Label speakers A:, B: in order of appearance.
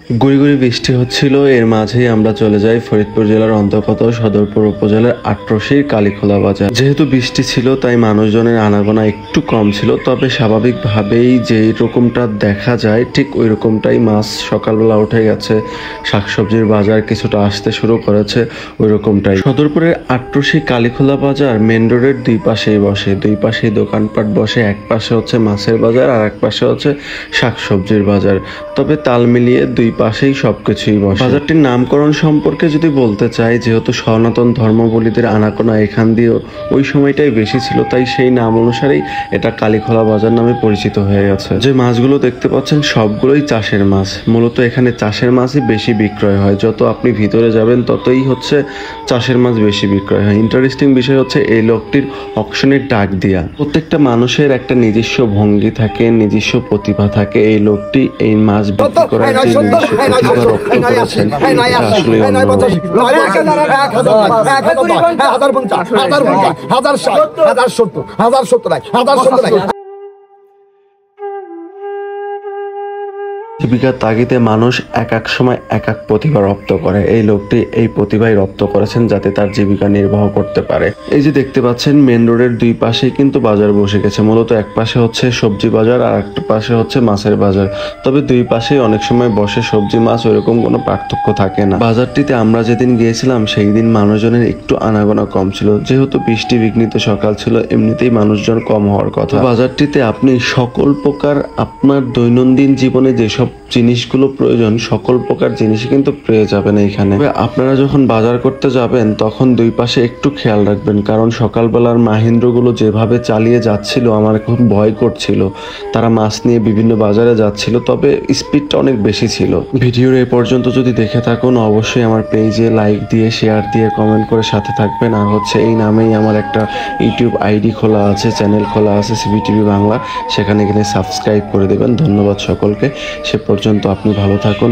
A: গুড়ি গুড়ি বৃষ্টি হচ্ছিল, এর মাঝেই আমরা চলে যাই ফরিদপুর জেলার অন্তর্গত সদরপুর উপজেলার আটরশির কালীখোলা বাজার। যেহেতু বৃষ্টি ছিল তাই মানুষজনের আনাগোনা একটু কম ছিল, তবে স্বাভাবিকভাবেই যেই রকমটা দেখা যায় ঠিক ওই রকমটাই মাছ সকালবেলা উঠে গেছে, শাকসবজির বাজার কিছুটা আসতে শুরু করেছে ওই রকমটাই। সদরপুরের আটরশি কালীখোলা বাজার মেন রোডের দুই পাশেই বসে, দুই পাশেই দোকানপাট বসে। এক পাশে হচ্ছে মাছের বাজার আর এক পাশে হচ্ছে শাকসবজির বাজার, তবে তাল মিলিয়ে দুই পাশেই সবকিছুই বসে। বাজারটির নামকরণ সম্পর্কে যদি বলতে চাই, যেহেতু সনাতন ধর্মাবলম্বীদের আনাগোনা এখান দিয়ে ওই সময়টাই বেশি ছিল, তাই সেই নাম অনুসারেই এটা কালীখোলা বাজার নামে পরিচিত হয়ে গেছে। যে মাছগুলো দেখতে পাচ্ছেন সবগুলোই চাষের মাছ, মূলত এখানে চাষের মাছই বেশি বিক্রয় হয়। যত আপনি ভিতরে যাবেন ততই হচ্ছে চাষের মাছ বেশি বিক্রয় হয়। ইন্টারেস্টিং বিষয় হচ্ছে এই লোকটির অকশনের ডাক দিয়া। প্রত্যেকটা মানুষের একটা নিজস্ব ভঙ্গি থাকে, নিজস্ব প্রতিভা থাকে। এই লোকটি এই মাছ বিক্রি করার যে নিজস্ব প্রতিভা রপ্ত করেছেন, আসলে জীবিকার তাগিদে মানুষ এক এক সময় এক এক প্রতিভা রপ্ত করে। এই লোকটি এই প্রতিভাই রপ্ত করেছেন যাতে তার জীবিকা নির্বাহ করতে পারে। এই যে দেখতে পাচ্ছেন মেন রোডের দুই পাশেই কিন্তু বাজার বসে গেছে। মূলত এক পাশে হচ্ছে সবজি বাজার আর একটা পাশে হচ্ছে মাছের বাজার, তবে দুই পাশেই অনেক সময় বসে সবজি মাছ, ওইরকম কোনো পার্থক্য থাকে না। বাজারটিতে আমরা যেদিন গিয়েছিলাম সেই দিন মানুষজনের একটু আনাগোনা কম ছিল, যেহেতু বৃষ্টি বিঘ্নিত সকাল ছিল, এমনিতেই মানুষজন কম হওয়ার কথা। বাজারটিতে আপনি সকল প্রকার আপনার দৈনন্দিন জীবনে যেসব জিনিসগুলো প্রয়োজন, সকল প্রকার জিনিসই কিন্তু পেয়ে যাবেন এইখানে। আপনারা যখন বাজার করতে যাবেন তখন দুই পাশে একটু খেয়াল রাখবেন, কারণ সকালবেলার মাহিন্দ্রগুলো যেভাবে চালিয়ে যাচ্ছিল আমার খুব ভয় করছিল। তারা মাছ নিয়ে বিভিন্ন বাজারে যাচ্ছিল, তবে স্পিডটা অনেক বেশি ছিল। ভিডিওর এই পর্যন্ত যদি দেখে থাকুন অবশ্যই আমার পেজে লাইক দিয়ে, শেয়ার দিয়ে, কমেন্ট করে সাথে থাকবেন। আর হচ্ছে এই নামেই আমার একটা ইউটিউব আইডি খোলা আছে, চ্যানেল খোলা আছে সিবিটিভি বাংলা, সেখানে গেলে সাবস্ক্রাইব করে দেবেন। ধন্যবাদ সকলকে। সে পর্যন্ত আপনি ভালো থাকুন।